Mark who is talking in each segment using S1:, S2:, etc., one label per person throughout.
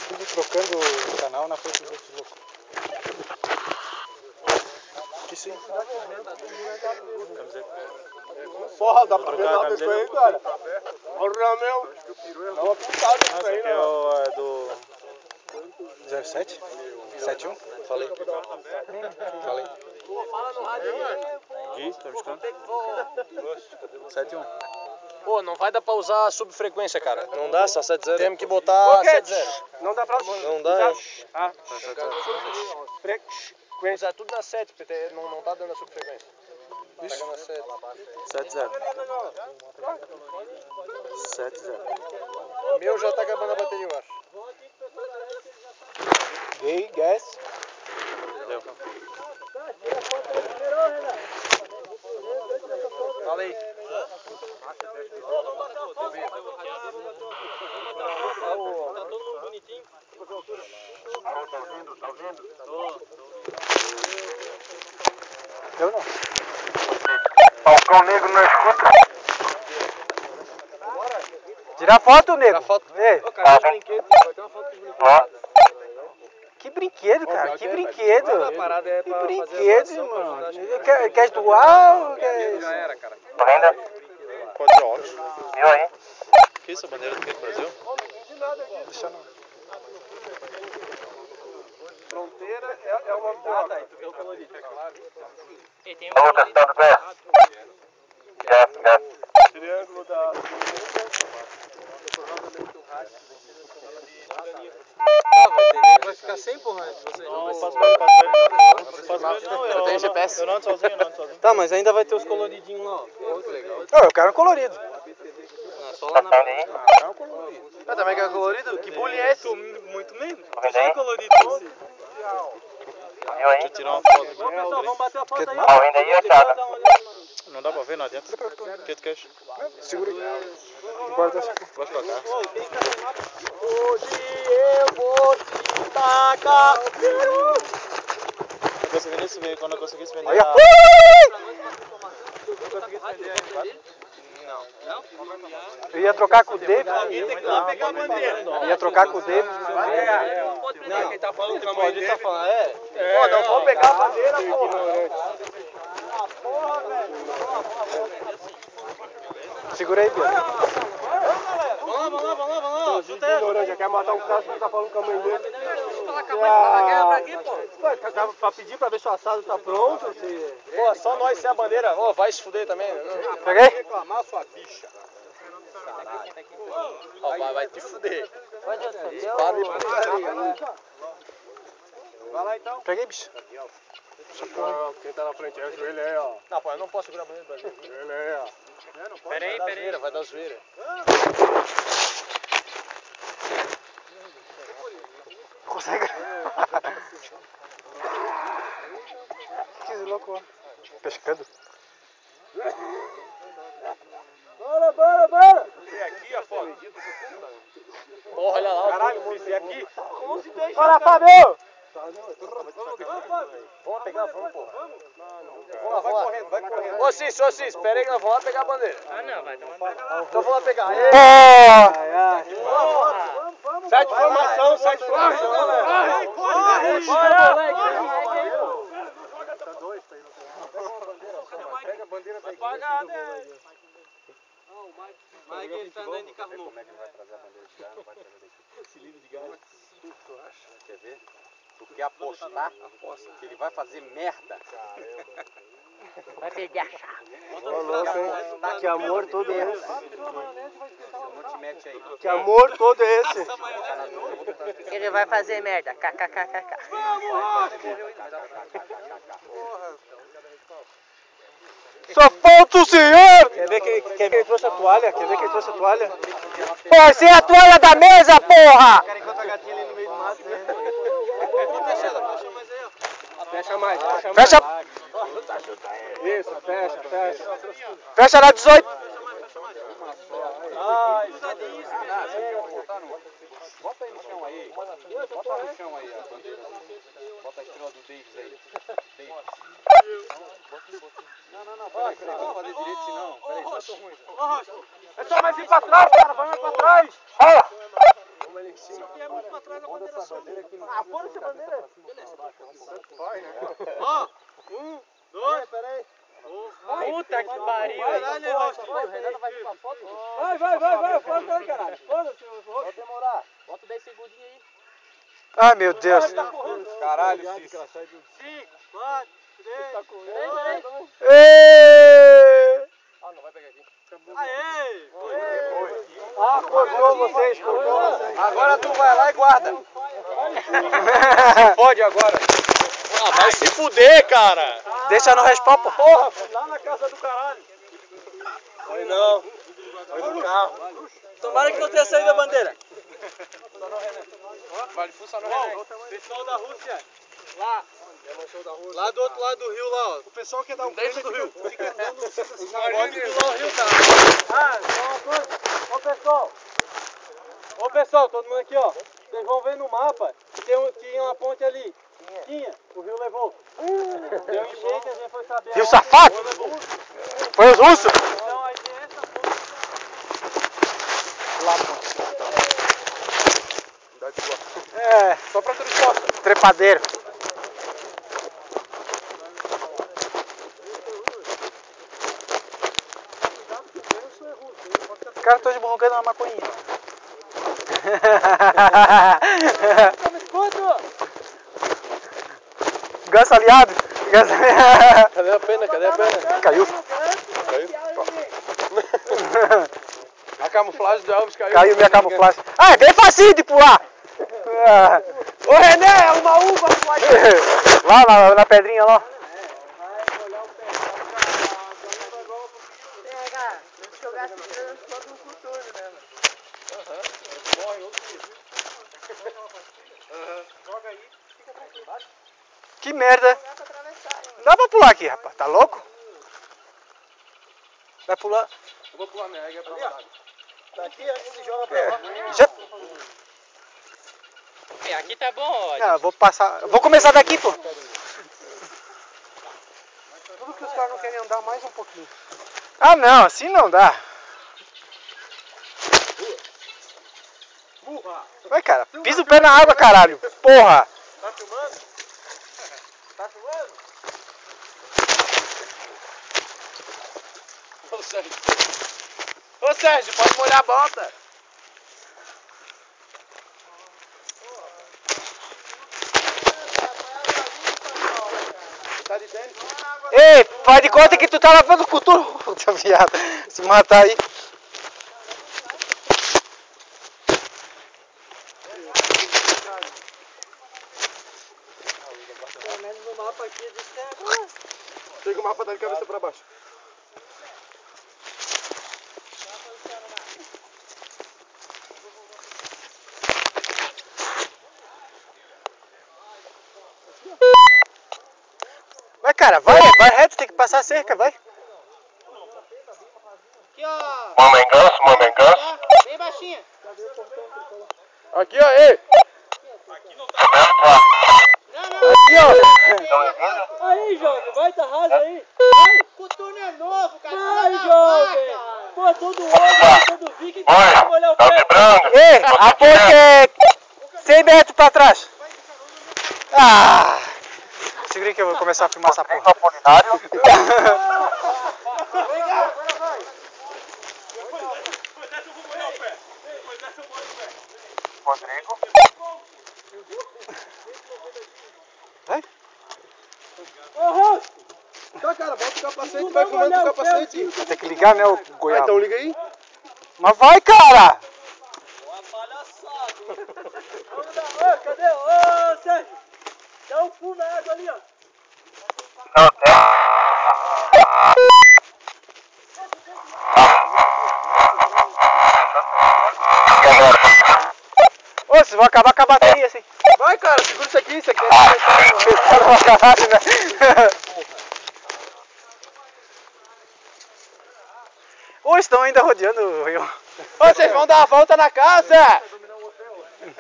S1: Tudo trocando o canal na frente dos outros loucos. Que sim.
S2: Porra, dá pra ver nada disso aí, cara. Olha o meu. Dá uma pintada disso aí,
S1: Aqui
S2: né?
S1: é do 07? 71? Falei. Falei.
S3: Fala no rádio aí.
S1: Gui, tá me escutando? 71.
S3: Pô, não vai dar pra usar a subfrequência, cara.
S4: Não dá, só 70.
S3: Temos que botar 70.
S2: Não dá pra...
S4: Não dá,
S2: Ah,
S3: Frequência tudo na 7, porque não tá dando a subfrequência. Pega na 7.
S1: 70. 70.
S3: O meu já tá acabando a bateria, eu acho.
S2: gay, gas.
S1: Deu.
S3: Fala aí. Tá todo mundo bonitinho.
S2: Tá ouvindo?
S1: Eu não.
S2: Falcão Negro não escuta.
S1: Tirar foto, nego.
S3: Tirar foto.
S1: Ei,
S3: Ô, cara, tem brinquedo. Vai ter uma foto de brinquedo.
S1: que brinquedo, cara. Que brinquedo.
S3: A parada é
S1: Que
S3: pra fazer
S1: brinquedo,
S3: doação pra
S1: mano.
S3: ajudar as
S1: Quer doar ou quer...
S3: Já era, cara.
S1: Quatro óculos.
S2: Viu aí?
S1: Que isso, a bandeira do Brasil? Deixa não.
S2: Fronteira é uma piada.
S3: Aí tu vê o colorido, é claro.
S2: Alô, testando gás. Gás. Triângulo da...
S3: Vai ficar sem, porra, você.
S1: Não, passa pra ele.
S3: Eu tenho GPS.
S1: Eu não ando sozinho,
S4: Tá, mas ainda vai ter os coloridinhos lá, ó.
S3: Pô, que legal.
S1: Não, eu quero um colorido.
S4: Não, só lá na...
S1: Eu quero um colorido.
S3: Ah, também quer colorido? Que bullying é esse?
S4: Muito menos.
S2: Viu aí?
S4: Colorido assim.
S1: Deixa eu tirar uma foto aqui.
S4: Vamos bater a foto aí,
S2: Tá ouvindo aí, Thiago?
S1: Não dá pra ver, não adianta. O que tu quer? Segura aqui. Guarda essa aqui. Vai pra cá.
S3: Hoje eu vou te tacar.
S1: Eu consegui nesse veio, quando eu conseguisse vender
S2: Olha.
S1: a...
S2: Eu ia trocar com o David.
S4: Ia trocar com o David.
S3: Não, quem tá falando com a mãe
S4: Pode
S3: dele.
S4: estar falando, é.
S2: Pô, não vamos pegar a bandeira, porra.
S1: Segura aí, Pedro.
S4: Vamos lá.
S2: Ignorante, já quer matar um cara que tá falando com a mãe dele.
S4: Pra pedir pra ver se o assado tá pronto.
S3: Pô, só nós sem a bandeira. Ô, vai se fuder também.
S1: Peguei?
S2: Reclamar sua bicha.
S3: Ó, vai te fuder.
S2: Vai lá então.
S1: Peguei, bicho.
S2: Quem tá na frente é o joelho aí, ó.
S3: Não, pô, eu não posso segurar a bandeira do Brasil.
S2: Joelho aí, ó.
S3: Peraí. Vai dar zoeira.
S1: Consegue? Que louco. Pescando.
S2: Bora! Esse aqui, a foto.
S3: Porra, olha lá.
S2: Caralho, esse aqui.
S1: Bora, Fábio!
S3: Vamos pegar, vamos, porra.
S2: Vai correndo.
S3: Ô, Cis, espera aí que nós vamos lá pegar a bandeira.
S5: Ah, não, vai tomar.
S3: Então vamos lá pegar.
S2: Sai de formação, sai de formação. Pega a bandeira da igreja.
S4: Mas ele tá andando de carro novo.
S2: Como é que vai trazer a bandeira de gás? Não vai trazer daqui.
S4: Esse livro de gás.
S2: Tu acha? Quer ver? Tu quer apostar? Aposta. Que ele vai fazer merda.
S5: Vai perder a chave.
S2: Que amor todo é esse?
S1: Que amor todo é esse?
S5: Ele vai fazer merda. KKKKK.
S1: Só falta o senhor!
S4: Quer ver quem trouxe a toalha?
S1: Pô, sem a toalha da mesa, porra!
S4: Quer encontrar a gatinha ali no meio do mato, né?
S2: Fecha mais.
S1: Fecha!
S2: Isso, fecha.
S1: Fecha na 18!
S2: Bota aí no chão aí. Bota no chão aí a bandeira. Bota a estrela do Davis aí.
S3: Não, peraí, não vou fazer direito senão. Peraí, eu tô ruim.
S2: É só mais ir pra trás, cara. Vai mais pra trás.
S3: Vamos ali em cima.
S4: Aqui é muito pra trás da bandeira só.
S2: Ah, foda-se a bandeira.
S3: Vai, né?
S4: Ó, 1, 2,
S2: Peraí.
S5: Puta que pariu.
S4: caralho, Rocha.
S2: O Renato vai pra foto.
S4: Vai, foda-se, caralho. Foda-se,
S2: Vai demorar.
S4: Bota 10 segundinhos aí.
S1: Ai, meu Deus.
S3: Caralho, Cícero.
S4: 5, 4, 3, 2,
S1: Ê!
S3: Ah, não vai pegar aqui.
S4: aê!
S2: Ah, cortou vocês,
S3: Agora tu vai lá e guarda. Pode agora.
S1: Ah, vai se fuder, cara. Deixa no respawn, pô.
S2: Porra, lá na casa do caralho.
S3: Foi não. Foi no carro.
S4: Tomara que não tenha saído a bandeira.
S3: Vale, fuça no Renan.
S4: Pessoal da Rússia. Lá do outro lado do rio, lá, ó.
S2: O pessoal quer dar um
S4: Dentro do rio.
S2: fica andando no centro assim.
S4: Pode pular o rio, cara.
S2: Ah, só uma coisa. Ô pessoal, todo mundo aqui, ó. Vocês vão ver no mapa que tinha uma ponte ali. Tinha. O rio levou. Deu enchente, a gente foi saber.
S1: Rio
S2: aonde,
S1: safado?
S2: o rio levou.
S1: Foi os russos?
S2: Então aí tem essa ponte.
S1: É,
S3: Só pra turista.
S1: trepadeiro. Os caras estão esborrongando na maconhinha. Ganso aliado. Ganso aliado.
S3: Cadê a pena? Cadê a pena?
S1: Caiu.
S3: A camuflagem do Elvis caiu.
S1: Caiu minha camuflagem. Ah, é bem facinho de pular. Ah.
S2: Ô René, é uma uva, pode.
S1: Lá na pedrinha lá.
S5: Pega, jogar essa criança todo no futuro, né, mano?
S1: Que merda. Não dá pra pular aqui, rapaz. Tá louco? Vai pular.
S3: Eu vou pular minha águia pra lá.
S2: Daqui a gente joga pra lá.
S1: Já...
S5: Aqui tá bom, ó.
S1: Não, eu vou passar. Eu vou começar daqui, pô.
S2: Tudo que os caras não querem andar mais um pouquinho.
S1: Ah, não. Assim não dá. Vai, cara. Pisa o pé na água, caralho. Porra.
S2: Tá filmando? Tá filmando?
S3: Ô Sérgio, pode molhar a bota. Tá de tênis?
S1: Ei, faz de conta que tu tá lavando o cultura. Puta viado. Se matar aí.
S2: Pelo menos no mapa aqui diz que é.
S3: Chega o mapa da cabeça pra baixo.
S1: Vai, cara. Vai reto. Tem que passar a cerca, vai.
S4: Aqui, ó.
S6: Mamãe ganso.
S4: Bem baixinha.
S3: Aqui, ó, ei.
S1: Aqui, ó.
S2: Aí, jovem, vai, tá raso aí.
S4: Coturno é novo, cara.
S2: Vai, jovem. Pô, todo homem, todo viking, tem que molhar o
S6: Tá
S2: pé.
S6: quebrando?
S1: Ei, a ponte é 100 metros pra trás. Ah. Segura aí que eu vou começar a filmar essa porra.
S6: Apolinário. Rodrigo.
S1: Vai.
S2: Ô, Rosto,
S3: Tá, cara, bota o capacete,
S2: não
S3: vai
S2: vai
S3: fumando
S2: molhar
S3: com o
S2: o pé
S3: capacete.
S2: assim.
S1: Vai ter que ligar, né, o
S3: Ah,
S1: goiaba.
S3: então liga aí.
S1: Mas vai, cara.
S2: Ô, cadê? Ô, Sérgio, dá um pulo na água ali, ó.
S6: Não tem.
S1: Ô, vocês vão acabar com a bateria, assim.
S3: Vai, cara, segura isso aqui é
S1: Vocês estão uma caralho, né? Ô, estão ainda rodeando o rio.
S3: Ô, vocês vão dar a volta na casa.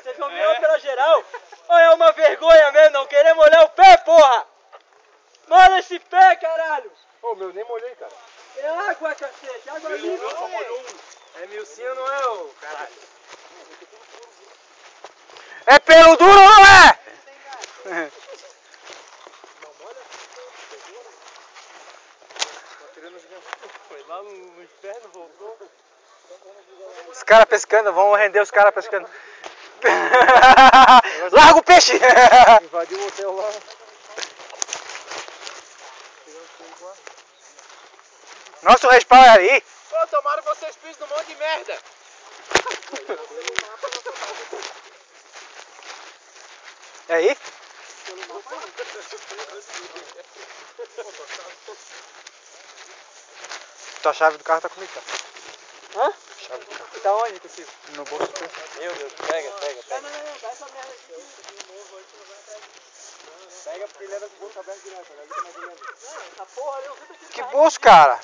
S2: Vocês vão virar pela geral? Ô, é uma vergonha mesmo, não queremos molhar o pé, porra! Molha esse pé, caralho!
S3: Ô, meu, nem molhei, cara.
S2: É água, cacete, água limpa.
S3: Só molhou um. É milcinho, não é, ô, caralho?
S1: É pelo duro ou não é?
S3: Foi lá no inferno, voltou.
S1: Os caras pescando, vamos render os caras pescando. Larga o peixe!
S3: Invadiu o hotel lá.
S1: Nosso respawn é ali.
S3: Pô, tomaram vocês pisam num monte de merda.
S1: É aí? Tua chave do carro tá comigo, cara.
S2: Hã?
S1: Chave do carro.
S2: Tá onde, consigo?
S1: No bolso.
S3: Meu Deus, pega.
S2: Não, dá essa merda aqui.
S3: Pega porque leva com o bolso aberto direto, né?
S2: Essa porra ali, eu vi aqui.
S1: Que bolso, cara?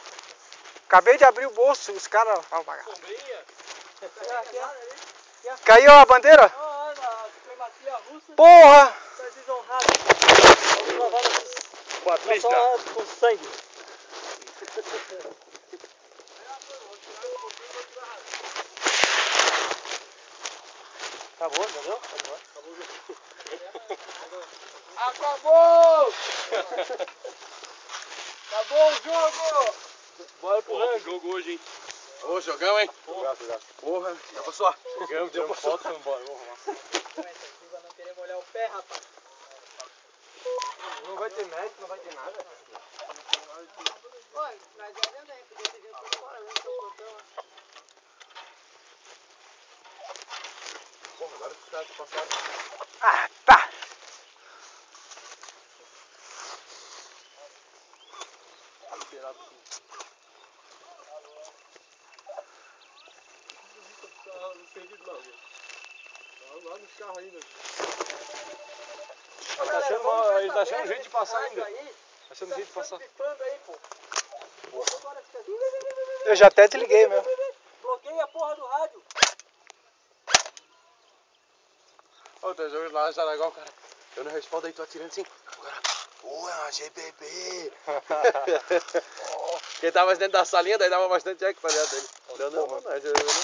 S1: Acabei de abrir o bolso, os caras vão pagar. Caiu a bandeira?
S2: Ah, na supremacia russa,
S1: Porra!
S2: tá desonrado.
S3: Patrícia.
S2: Só com sangue.
S3: Acabou, entendeu?
S2: Acabou! Acabou o jogo!
S3: Bora pro rango. Jogo hoje, hein? Ô, jogão, hein? Porra, já passou. Jogamos, tiramos foto, vamos embora. Vamos lá.
S2: Não querer molhar o pé, rapaz.
S3: Não vai ter médico, não vai ter nada.
S4: Oi, traz a venda aí, podia ter vindo pra fora, né? Então, portão,
S3: Porra, agora os caras passaram.
S1: Ah, tá!
S3: Liberado. Lá nos carros ainda. Eles tá achando jeito de passar ainda. Achando jeito de passar.
S2: Aí, pô.
S1: Eu já até desliguei meu.
S2: Bloqueia a porra do rádio.
S3: Ô, tá jogando lá, Jaraguá, cara. Eu não respondo aí, tô atirando assim. O cara, pô, é uma GPP. Quem tava dentro da salinha, daí dava bastante eco pra olhar dele. Eu não é GPP, não.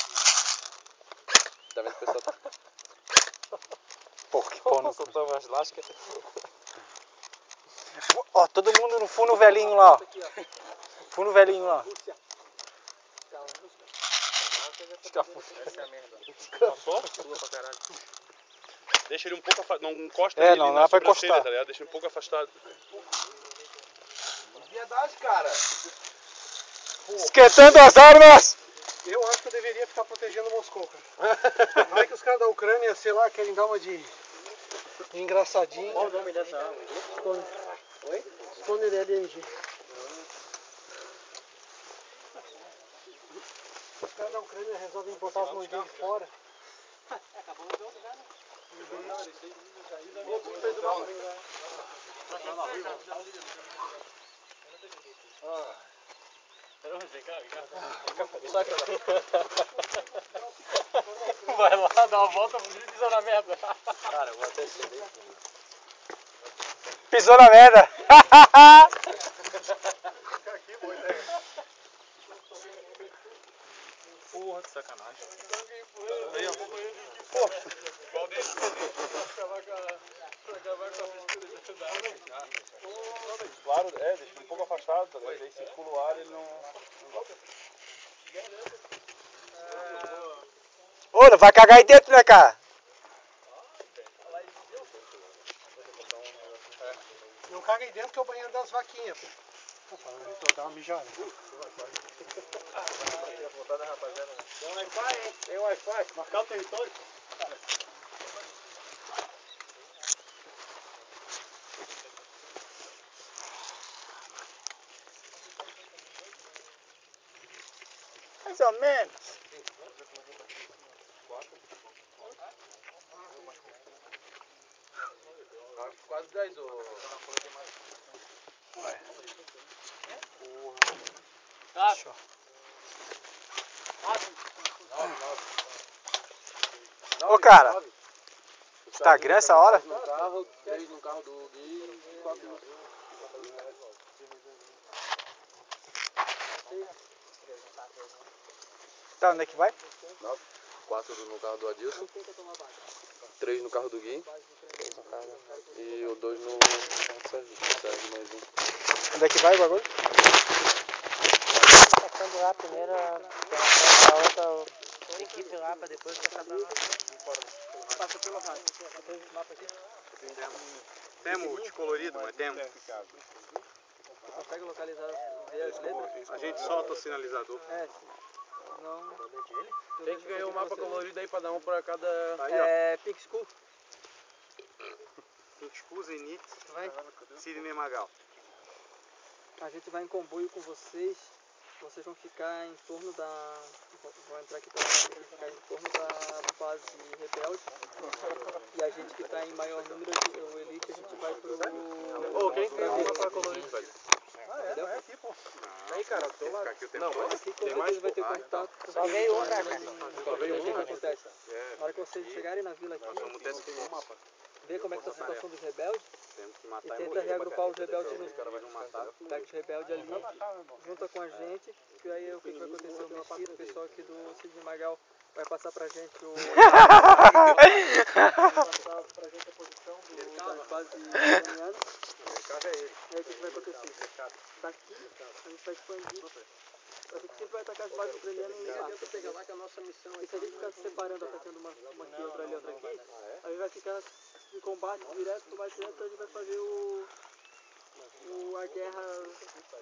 S3: Tá vendo que o pessoal tá...
S1: Porra, que pau no cu.
S3: Soltou umas lascas.
S1: Ó, todo mundo no fundo velhinho lá, ó. Fundo velhinho lá.
S3: Essa é a merda. Só? Pula pra caralho. Deixa ele um pouco afastado, não encosta
S1: É,
S3: ele
S1: não
S3: na
S1: dá pra
S3: sobrancelha,
S1: encostar.
S3: tá ligado? Deixa ele um pouco afastado. Piedade, cara.
S1: Esquentando as armas!
S2: Eu acho que eu deveria ficar protegendo Moscou, cara. Vai que os caras da Ucrânia, sei lá, querem dar uma de engraçadinho.
S3: Qual o nome dessa arma?
S2: Oi? Esconde DLNG. Os caras da Ucrânia resolvem botar as mãozinhas de fora.
S3: Vai lá, dá uma volta e pisa na merda. Cara, eu vou até ceder.
S1: Pisou na merda!
S3: Porra, que sacanagem. Aí, ó. Igual desse. Acabar com a mistura de andar. Claro, deixa um pouco afastado, tá ligado? Aí circula o ar e ele não volta.
S1: Ô, não vai cagar aí dentro, né, cara?
S2: Não caga aí dentro que é o banheiro das vaquinhas. Opa, eu dar uma mijada.
S3: Tem Wi-Fi, hein? Tem Wi-Fi.
S2: Marcar o território?
S1: Mais ou menos.
S3: Quase 10 ou...
S1: Show. Ô, cara. Instagram essa hora?
S3: No carro, 3 no carro do Gui e 4 no seu.
S1: Tá, onde é que vai?
S3: 4 no carro do Adilson, 3 no carro do Gui e o 2 no Sérgio mais um.
S1: Onde é que vai o bagulho?
S5: Passando lá primeiro a outra equipe lá pra depois passar pra nós.
S2: Passa pelo rádio. Tem esse mapa aqui?
S1: Temos de colorido, mas temos.
S2: Você consegue localizar, ver as letras?
S1: A gente solta o sinalizador.
S2: É, não...
S3: Tem que ganhar um mapa colorido aí pra dar um pra cada...
S2: É, Pink School.
S1: Pink Zenit, Sidney Magal.
S2: A gente vai em comboio com vocês. Vocês vão ficar em torno da... Vou entrar aqui pra ficar em torno da base rebelde. E a gente que tá em maior número, o Elite, a gente vai pro...
S3: Ô, quem tem um mapa colorido, velho?
S2: Entendeu?
S3: É aqui, pô. Aí, cara, do teu lado. Não,
S2: Aqui com certeza vai ter contato.
S5: Só veio um pra cá.
S3: Só veio
S2: O que
S3: um,
S2: que acontece? Na hora que vocês chegarem na vila aqui, ver como é que tá a situação dos rebeldes e tenta reagrupar os rebeldes juntos. Pega os rebeldes ali, junta com a gente, que aí o que vai acontecer? O Mesquita, o pessoal aqui do Sidney Magal vai passar pra gente o... passar pra gente a posição da base ucraniana. E aí o que vai acontecer? Daqui a gente vai expandir. A gente sempre vai atacar as bases ucranianas e lá. E se a gente ficar se separando, atacando uma aqui, outra ali, outra aqui, aí vai ficar de combate direto, mais direto, a gente vai fazer a guerra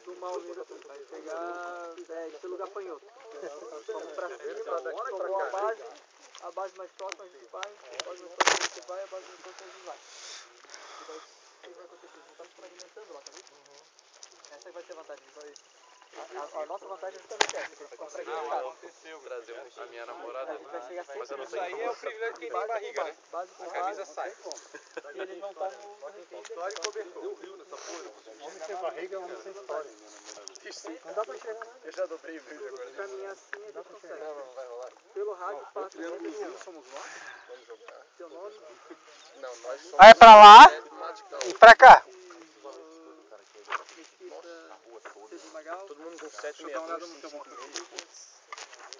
S2: do mal mesmo. Vai pegar estilo gafanhoto. Vamos pra cima, tomou a base mais próxima a gente vai, a base mais próxima a gente vai, a base mais próxima a gente vai. E vai, o que vai acontecer? Vão estar se fragmentando lá, tá vendo? Essa vai ser a vantagem. A nossa vantagem é justamente essa, que a gente fica fragmentado.
S3: trazer a minha namorada.
S2: A gente vai chegar sempre.
S3: Mas eu não
S2: Isso
S3: sei
S2: aí
S3: como
S2: é o privilégio de quem tem barriga, né? Base com camisa sai. E eles vão estar no
S3: história e cobertor. Deu rio nessa porra.
S1: Homem sem barriga, homem sem história.
S2: Não dá pra enxergar nada.
S3: Eu já dobrei o vídeo agora.
S2: Caminhar assim a gente consegue.
S3: Não vai rolar.
S2: Pelo rádio passa.
S3: Somos nós? Vamos jogar.
S2: Seu nome?
S3: Não, nós somos.
S1: Ah, é pra lá e pra cá.
S3: Todo mundo com 7,62.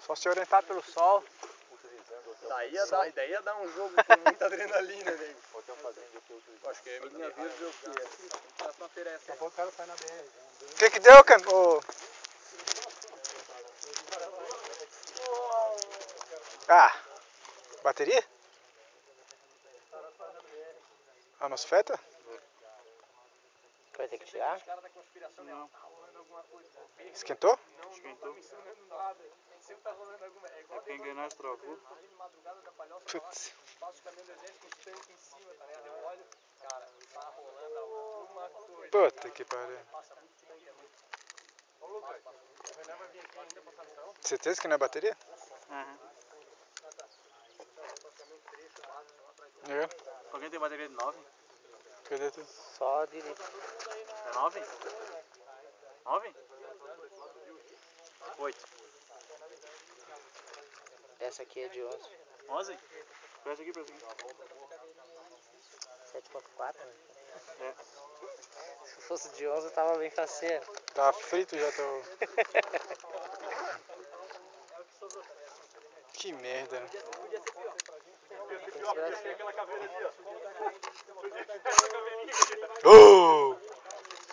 S1: Só se orientar pelo sol.
S3: Daí ia dar um jogo com muita adrenalina, nego. Acho que é minha vida eu queria.
S2: A fronteira é essa.
S1: O que deu, Cam? Ah, bateria? A MOSFET?
S5: Vai ter que tirar?
S1: Esquentou?
S2: Esquentou. É quem enganar travou.
S1: Putz. Puta que pariu. Certeza que não é bateria?
S2: Aham.
S1: É.
S2: Alguém tem bateria de 9?
S1: Cadê tu?
S5: Só direito.
S2: É 9? 9? 8.
S5: Essa aqui é de 11.
S2: 11? Presta aqui, presta aqui.
S5: 7.4, né?
S2: É.
S5: Se fosse de 11 tava bem faceiro.
S1: Tá frito já teu. Que merda, né?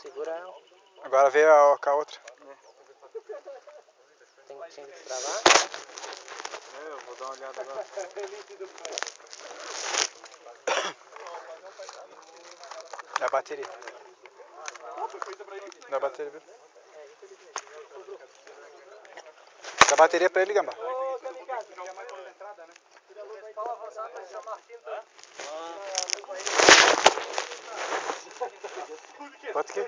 S5: Segura ela.
S1: Agora veio com a outra.
S5: Tem que destravar.
S2: Eu vou dar uma olhada agora.
S1: Da bateria. Da bateria, viu? Da bateria pra ele, Gamba.
S2: Ô, Kamikaze, quer mais uma entrada, né? Fala avançado, mas já Marquinhos tá.
S1: Bota aqui.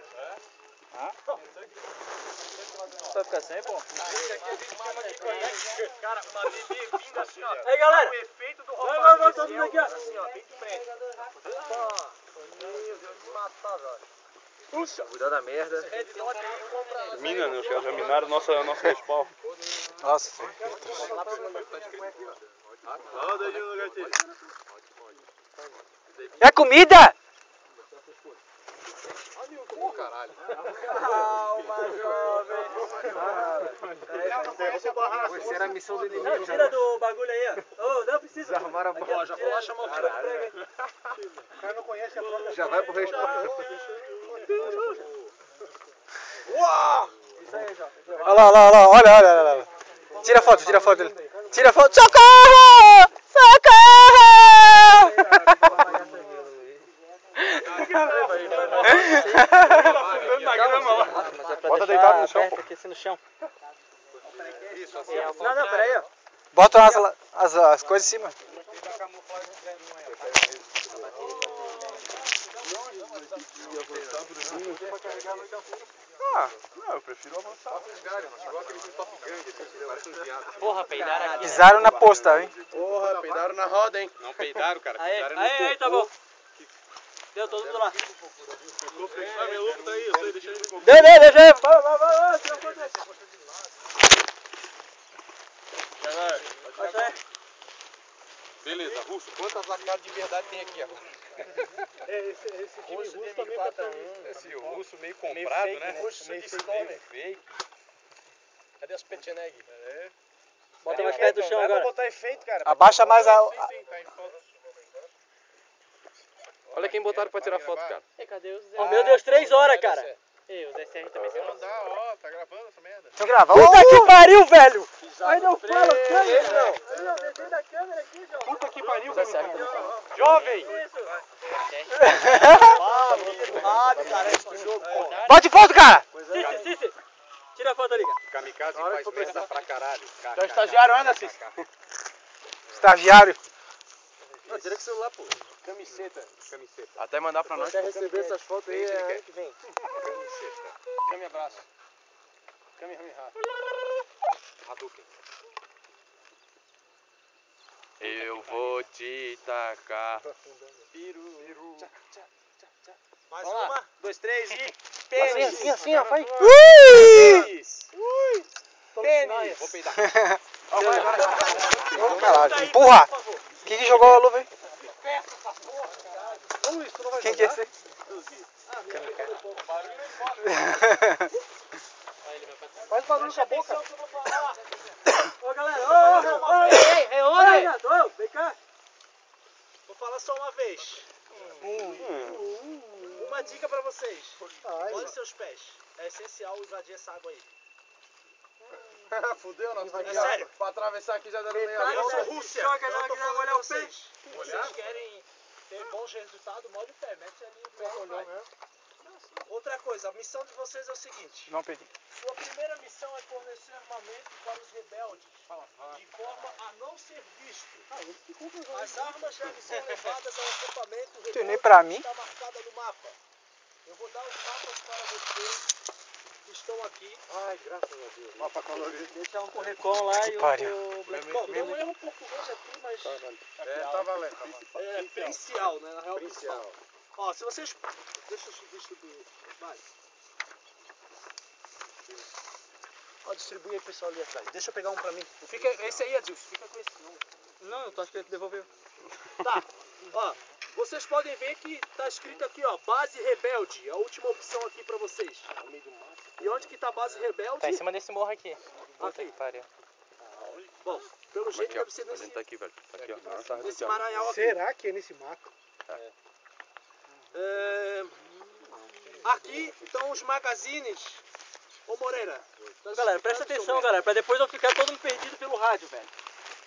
S2: Vai ficar sem, pô?
S3: Cara, uma bebê vindo assim, ó.
S2: Aí, galera!
S3: O efeito do
S2: Vai, todo mundo aqui, ó.
S3: assim, ó, bem de frente. Meu Deus, eu me matar, velho. Puxa! Cuidado da merda. Mina, né? Os caras já minaram nosso respawn.
S1: Nossa.
S3: Olha o dedinho no gatilho.
S1: É comida?
S3: Caralho.
S2: Calma, jovem.
S1: Essa era a missão do inimigo.
S2: Não, tira do bagulho aí, ó. Ô, não precisa.
S1: Desarmaram a bola.
S2: Já vou lá chamar o cara.
S3: O cara não conhece a própria.
S1: Já vai pro responde.
S3: Uau!
S1: Olha lá, olha lá, olha. Tira a foto dele. Tira a foto. Socorro! Socorro! Bota deitado no chão, pô.
S5: Aqui no chão.
S3: Isso, assim.
S2: Não, peraí, ó.
S1: Bota as coisas em cima.
S3: Não, eu prefiro avançar. Igual aquele Top Gang, parece um viado.
S5: Porra, peidaram aqui.
S1: Pisaram na posta, hein?
S3: Porra, peidaram na roda, hein? Não peidaram, cara.
S2: Aí, tá bom. Deu, todo mundo lá.
S3: Meu louco tá aí, eu sei, deixa ele me
S2: Deixa aí. Vai, tira a foto aí.
S3: Beleza, Russo, quantas lacadas de verdade tem aqui agora?
S2: Esse time
S3: Russo
S2: russo
S3: de
S2: também
S3: M4
S2: tá
S3: Esse Russo meio comprado,
S5: fake,
S3: né?
S5: né?
S3: Russo
S5: Meio
S3: meio fake. Cadê as Petcheneg?
S2: Bota mais perto do chão agora.
S3: botar efeito, cara.
S1: Abaixa mais a...
S3: Sim, tá em foto. Olha quem botaram pra tirar foto, cara.
S5: Ei, cadê os Zé?
S2: Oh, meu Deus, 3 horas, cara.
S5: Ei, os SR também são.
S3: Não dá, ó, tá gravando essa merda.
S1: Deixa eu gravar.
S2: Puta que pariu, velho. Aí não fala, câmera. Não, descendo da câmera aqui, João.
S3: Puta que pariu, cara. Jovem!
S2: Cara, esse jogo, pô.
S1: Bate foto, cara!
S2: Cici. Tira a foto ali, cara.
S3: Kamikaze faz merda pra caralho.
S2: Então, estagiário anda, Cici.
S1: Estagiário.
S3: Não, tira com o celular, pô. Camiseta. Até mandar pra nós.
S2: Quer receber essas fotos aí,
S3: Ele
S2: ano
S3: quer.
S2: que vem.
S3: Camiseta. Cami abraço. Kamehameha. Hadouken. Eu vou te tacar. Piru.
S2: Mais uma, 2, 3 e...
S1: Assim, ó, vai.
S2: Pênis.
S3: Pênis. Vou peidar.
S1: Caralho, empurra! Quem que jogou a luva aí? Quem que é esse aí?
S2: Faz barulho com a boca. Ô, galera, ô, vem cá. Vou falar só uma vez. Uma dica pra vocês. Olhem seus pés. É essencial invadir essa água aí.
S3: Fudeu, nós
S2: É sério.
S3: Pra atravessar aqui já deram meia
S2: Eu
S3: hora.
S2: sou Rússia. Eu tô falando pra vocês. Se vocês querem ter bons resultados, molhe o pé. Mete ali o pé. Vai. Outra coisa, a missão de vocês é o seguinte.
S1: Não perdi.
S2: Sua primeira missão é fornecer armamento para os rebeldes, de forma a não ser visto. As armas devem ser levadas ao acampamento
S1: Tem nem
S2: rebelde
S1: pra
S2: que
S1: mim.
S2: está marcada no mapa. Eu vou dar os mapas para vocês que estão aqui.
S3: Ai, graças a Deus. Mapa colorido.
S2: Deixa um com o Recon lá
S1: Que
S2: e
S1: pariu.
S2: o Black Bom, não erro português aqui, mas
S3: Tá valendo.
S2: é principal, né? Na real,
S3: Principal.
S2: principal. Ó, se vocês... Deixa eu distribuir. Vai. Ó, distribui aí, pessoal, ali atrás. Deixa eu pegar um pra mim. Fica, esse aí, Adilson. Fica com esse. Não, eu tô achando que ele devolveu. Tá. Ó, vocês podem ver que tá escrito aqui, ó, base rebelde. A última opção aqui pra vocês. E onde que tá a base rebelde?
S5: Tá em cima desse morro aqui. Puta
S2: Aqui.
S5: que pariu.
S2: Bom, pelo jeito
S3: Aqui, ó.
S2: deve ser
S3: A gente
S2: nesse,
S3: tá aqui, velho. Tá aqui, ó. Nossa,
S2: nesse
S3: aqui, ó.
S2: Maranhão aqui.
S3: Será que é nesse mato?
S2: Aqui estão os magazines. Ô Moreira.
S5: Galera, presta atenção, galera, pra depois não ficar todo mundo perdido pelo rádio, velho.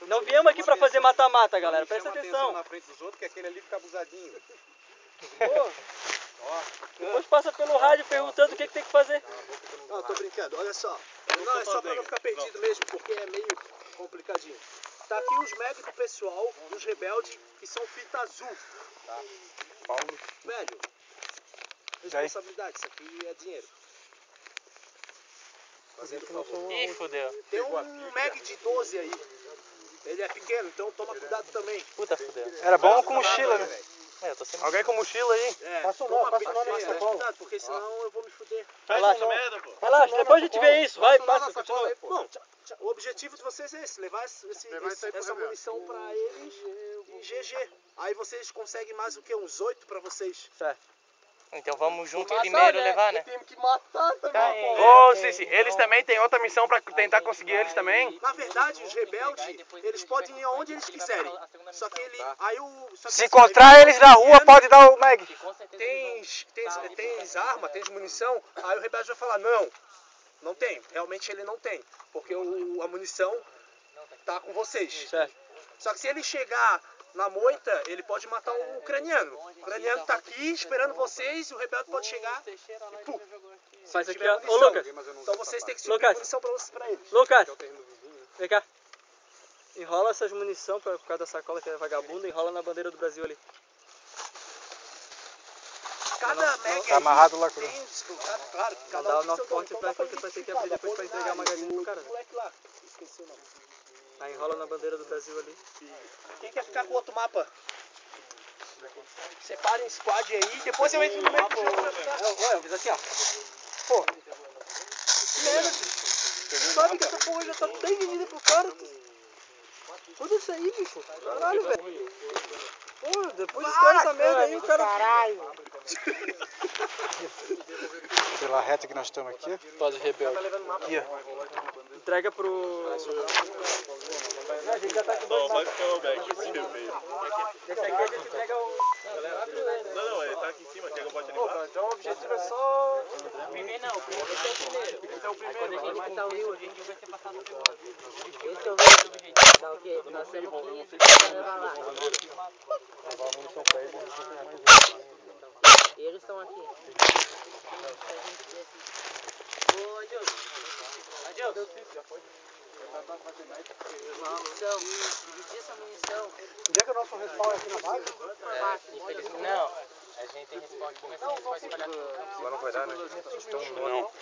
S5: Não viemos aqui pra fazer mata-mata, galera, presta atenção.
S3: na frente dos outros, que aquele ali fica abusadinho.
S5: Depois passa pelo rádio perguntando o que tem que fazer.
S2: Não, tô brincando, olha só. Não, é só pra não ficar perdido mesmo, porque é meio complicadinho. Tá aqui os mag do pessoal, dos rebeldes, que são fita azul.
S3: Paulo.
S2: Velho, responsabilidade, isso aqui é dinheiro.
S5: Ih, fudeu.
S2: Tem um mag de 12 aí. Ele é pequeno, então toma cuidado também.
S5: Puta, fudeu.
S1: Era bom com mochila, né?
S5: É, eu tô sem.
S3: Alguém com mochila aí?
S2: É,
S3: Passa o
S2: toma
S3: nome nessa cola.
S2: cuidado, porque senão eu vou me fuder.
S5: Relaxa, relaxa, depois a gente vê isso. Vai, passa,
S3: Passa
S5: continua.
S2: Bom, o objetivo de vocês é esse, levar essa munição pra eles e GG. Aí vocês conseguem mais o que? Uns 8 pra vocês.
S5: Certo. Então vamos junto primeiro levar, né?
S2: Temos que matar também.
S3: Ô, Cici, eles também têm outra missão pra tentar conseguir eles também?
S7: Na verdade, os rebeldes, eles podem ir aonde eles quiserem. Só que ele. Aí o. Só que
S1: Se encontrar eles na rua, pode dar o mag.
S7: Tens arma, tens munição, aí o rebelde vai falar, não tem, realmente ele não tem, porque a munição tá com vocês.
S1: Certo.
S7: Só que se ele chegar na moita, ele pode matar um ucraniano. O ucraniano tá aqui esperando vocês, e o rebelde pode chegar e pum.
S5: Faz aqui,
S7: tiver
S5: ó. Ô,
S7: munição.
S5: Lucas.
S7: Então vocês têm que subir
S5: Lucas.
S7: munição pra eles.
S5: Lucas, vem cá. Enrola essas munição por causa da sacola que é vagabunda, enrola na bandeira do Brasil ali.
S7: Cada mega
S1: Tá amarrado lá com
S7: tem, claro, cada
S5: Dá o
S7: um tem
S5: nosso
S7: seu
S5: forte
S7: nome.
S5: pra
S7: Então
S5: que
S7: dá
S5: vai ter que
S7: identificar,
S5: abrir depois
S7: dá
S5: pra entregar a magazine pro cara, né?
S7: moleque lá, esqueci o nome.
S5: Aí enrola na bandeira do Brasil ali.
S7: Quem quer ficar com o outro mapa? Separem squad aí, depois eu entro no meio do jogo pra ficar.
S5: Olha, eu fiz assim, ó.
S7: Pô, que merda, bicho. Sabe que essa porra já tá bem vendida pro cara.
S5: Tudo isso aí, bicho. Caralho, velho. Pô, depois escolhe essa merda aí, o cara... Caralho.
S1: Pela reta que nós estamos aqui.
S5: Pode rebelde.
S1: Aqui, ó.
S5: Entrega pro... Não, a gente já tá com dois mapas. Esse aqui a gente entrega o...
S3: Não, ele tá aqui em cima, quer que eu bote ali
S2: Pô, então o objetivo é só...
S4: Primeiro não, primeiro esse é o primeiro.
S2: Esse é o primeiro.
S4: Quando a gente
S2: Mas
S4: matar o Rio, a gente vai ser passado no segundo. Esse é o objetivo. Tá ok? Nós temos 15 pra levar lá. Eles estão aqui. Ô, Adilson. Adilson. Munição. Dividir essa munição.
S2: onde é que é o nosso respawn aqui na base?
S4: Infelizmente não. A gente tem respawn aqui, mas a gente vai espalhar pelo campo.
S3: Agora não vai dar, né? Não.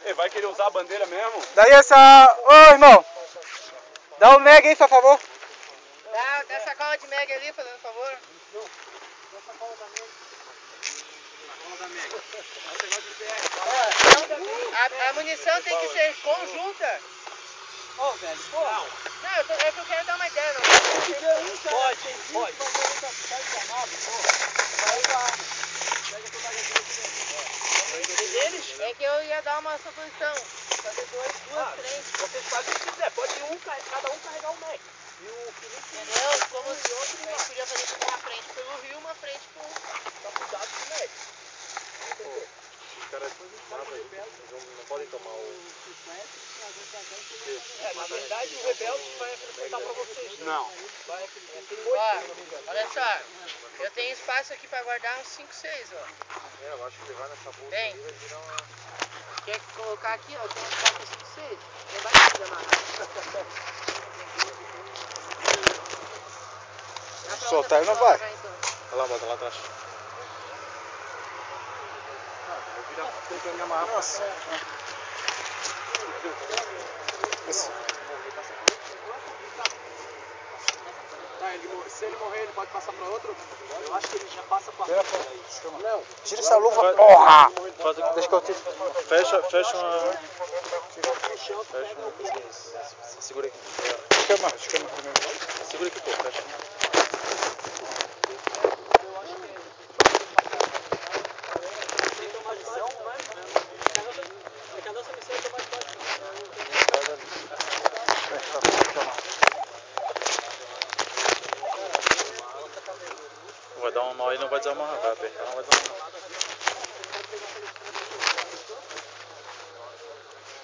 S3: Ele vai querer usar a bandeira mesmo?
S1: Daí essa... Ô, irmão. Dá o mag aí, por favor.
S4: Dá a sacola de Meg ali, fazendo favor. A munição tem que ser conjunta.
S5: Ô, velho, pô.
S4: Não, é que eu quero dar uma ideia. Não.
S5: Pode.
S4: É que eu ia dar uma suposição. Fazer duas frentes.
S7: Vocês fazem o que quiser, pode cada um carregar um Mac.
S4: Entendeu? Como se a gente podia fazer uma frente pelo rio, uma frente com...
S7: Tá cuidado com o Mac.
S3: Os caras não podem tomar o...
S7: Na verdade o rebelde vai acrescentar pra vocês.
S3: Não.
S4: Ó, olha só. Eu tenho espaço aqui pra guardar uns 5, 6, ó.
S3: Eu acho que levar nessa bolsa
S4: Tem.
S3: aí vai virar uma...
S4: Quer colocar aqui, ó, tem um espaço pra 5, 6. Não vai precisar amarrar.
S1: Soltar ele não vai.
S4: Então.
S3: Olha lá, bota lá atrás.
S1: Nossa. Esse...
S2: Se ele morrer, ele pode passar pra outro? Eu acho que ele já passa pra...
S1: Não. Tira essa luva, porra! Deixa que eu tiro.
S3: Fecha uma... Fecha uma coisinha. Segura aqui.
S1: Escama primeiro.
S3: Segura aqui, pô. Fecha. Vai dar uma mal aí, não vai desamarrar, vai apertar, não vai desamarrar.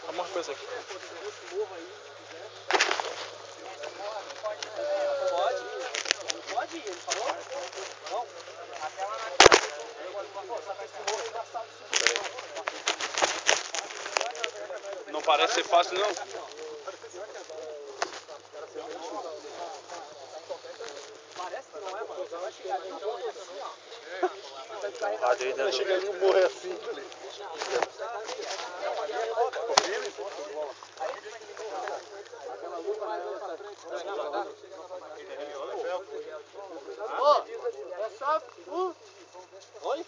S3: Amarra com isso aqui.
S2: Pode ir, ele falou? Não. Até lá na
S3: Não parece ser fácil, não.
S2: Parece que não é, mano. Vai chegar ali, então é assim, ó.
S3: Rádio aí dentro.
S2: Chega ali e morrer assim.
S4: É só...
S2: Oi?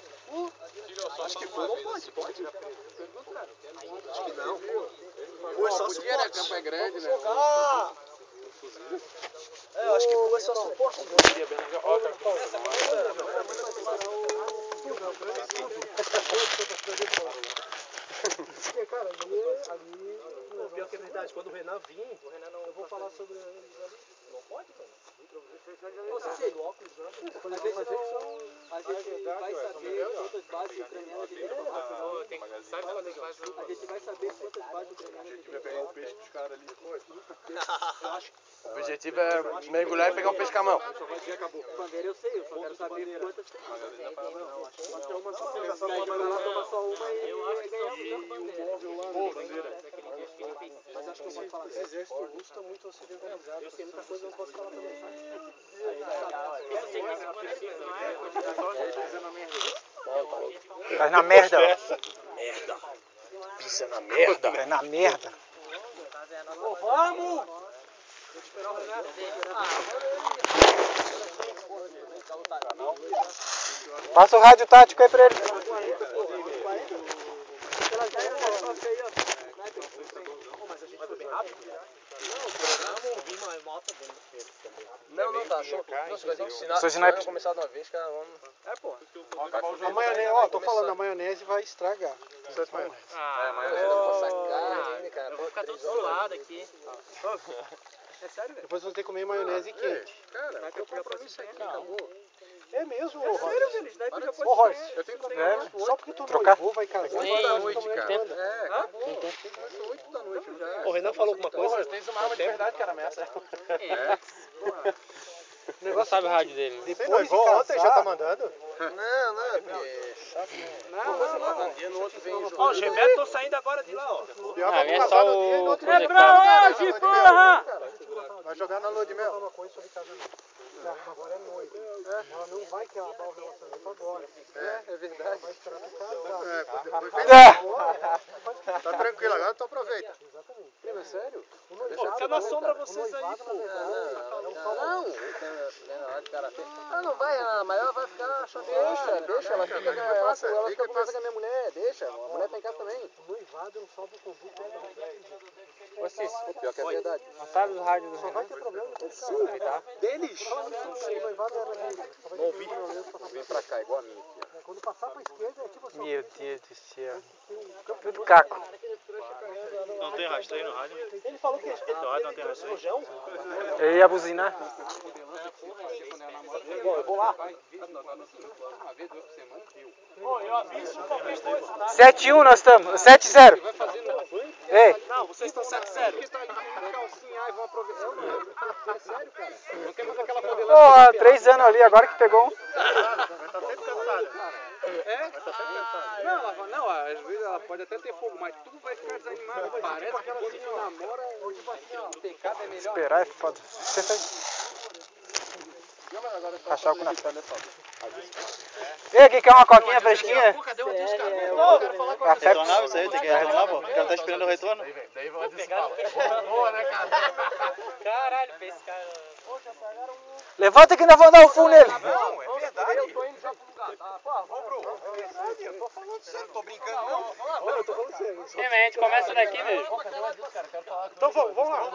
S2: Acho que foi. Não pode. Pergunta, cara. Acho que não. Foi só suporte.
S3: Campo é grande, né?
S2: Eu acho que foi só suporte.
S7: Porque, cara, ali... Pior que é verdade, quando o Renan vir, eu vou falar sobre eles ali. Não pode, cara? Você do óculos, né?
S5: A gente vai saber quantas bases ucranianas a gente vai saber quantas bases ucranianas a gente vai
S3: pegar o peixe dos caras ali depois.
S1: O objetivo é mergulhar e pegar o peixe com a mão.
S5: Bandeira eu sei, eu só quero saber quantas tem.
S7: Pode ter uma só, vai lá, toma só uma e ganha um móvel lá. Mas acho que eu vou falar, esse exército russo está muito ocidentalizado. Eu sei muita coisa, eu não posso falar também.
S1: Cai na merda, ó.
S7: Merda. Pisa na merda.
S1: Cai na merda.
S5: Vamos!
S1: Passa o rádio tático aí pra ele.
S3: Não, tá, show. Nossa, vai ter que ensinar.
S1: Sou sniper.
S3: Vamos começar de uma vez, cara. Vamos...
S7: A maionese, ó, tô falando, a maionese vai estragar.
S3: Mas eu não vou sacar ainda, cara.
S5: Eu vou ficar todo suado aqui.
S7: É sério, velho? Depois vão ter que comer maionese quente.
S3: Cara, eu compro isso aqui, acabou.
S7: É mesmo, ô Sério, velho?
S3: Ô,
S7: Royce,
S3: eu tenho que comer
S1: É,
S7: só porque tu
S1: trocar.
S7: noivou vai casar.
S3: 8 da noite, cara. É, acabou. 8 da noite já.
S7: O Renan falou alguma coisa?
S3: Tem uma arma de verdade, cara, ameaça.
S7: O negócio sabe o rádio dele. Depois de
S1: noivou
S7: casar,
S1: ontem, já tá mandando?
S3: Não, é porque...
S7: Não.
S3: dia no outro vem o
S2: Ó, os rebetos estão saindo agora de lá, ó.
S1: É só o...
S2: É pra hoje, porra!
S1: Vai jogar na lua de mel.
S7: Uma coisa sobre casamento. Agora é noiva. Ela não vai acabar o relacionamento agora.
S3: É verdade.
S7: Vai esperar tu casar.
S1: Tá tranquilo, agora tu aproveita.
S7: Exatamente. Prima, é sério? O
S2: Fica na sombra vocês aí,
S7: noivado, na
S2: pô.
S7: verdade, é um só
S3: Não vai, mas ela vai ficar chateada. Deixa, ela fica com a minha mulher, deixa. A mulher tá em casa também.
S7: O noivado é um salvo-conduto.
S3: Pior que é verdade.
S1: Não sabe do rádio do
S7: Só vai ter problema depois de casar.
S1: tá?
S3: Deles?
S7: O noivado é na direita. Só vai ter problema mesmo pra
S3: Vem pra cá, igual a minha aqui.
S7: Quando passar pra esquerda é tipo assim.
S1: Meu Deus do céu. Tudo caco.
S2: Não tem rastreio no rádio?
S7: Ele falou que
S2: No rádio não tem rastreio?
S1: Eu ia buzinar.
S7: Bom, eu vou lá.
S2: Ó, eu aviso qualquer coisa, tá?
S1: 7-1 nós estamos. 7-0. Ei,
S2: Não, vocês estão 7-0.
S7: Calcinha e vão aproveitar. É sério, cara?
S3: Não quer fazer aquela modelagem?
S1: porra, 3 anos ali, agora que pegou um.
S3: Vai estar sempre cansada.
S7: É?
S3: Vai estar sempre cansada.
S7: Não, às vezes ela pode até ter fogo, mas tu vai ficar desanimado. Parece que quando tu namora, o pecado é melhor.
S1: Esperar é foda. Senta aí. Rachar o cu na frente. Ei, aqui quer uma coquinha fresquinha?
S3: Cadê o Deus, cara?
S1: A Pepsi.
S2: Retornar isso aí, tem que retornar, pô. O cara tá esperando o retorno.
S3: Daí vai desfalar. Boa, né, cara?
S5: Caralho, esse cara.
S1: Levanta que nós vamos dar o full nele.
S3: Não, é verdade.
S7: Eu tô indo já pro lugar.
S3: Ô, Bruno, é verdade, eu tô falando sério, tô brincando não.
S7: Não, eu tô falando sério.
S5: Ei, mas a gente começa daqui, velho.
S7: Então vamos lá.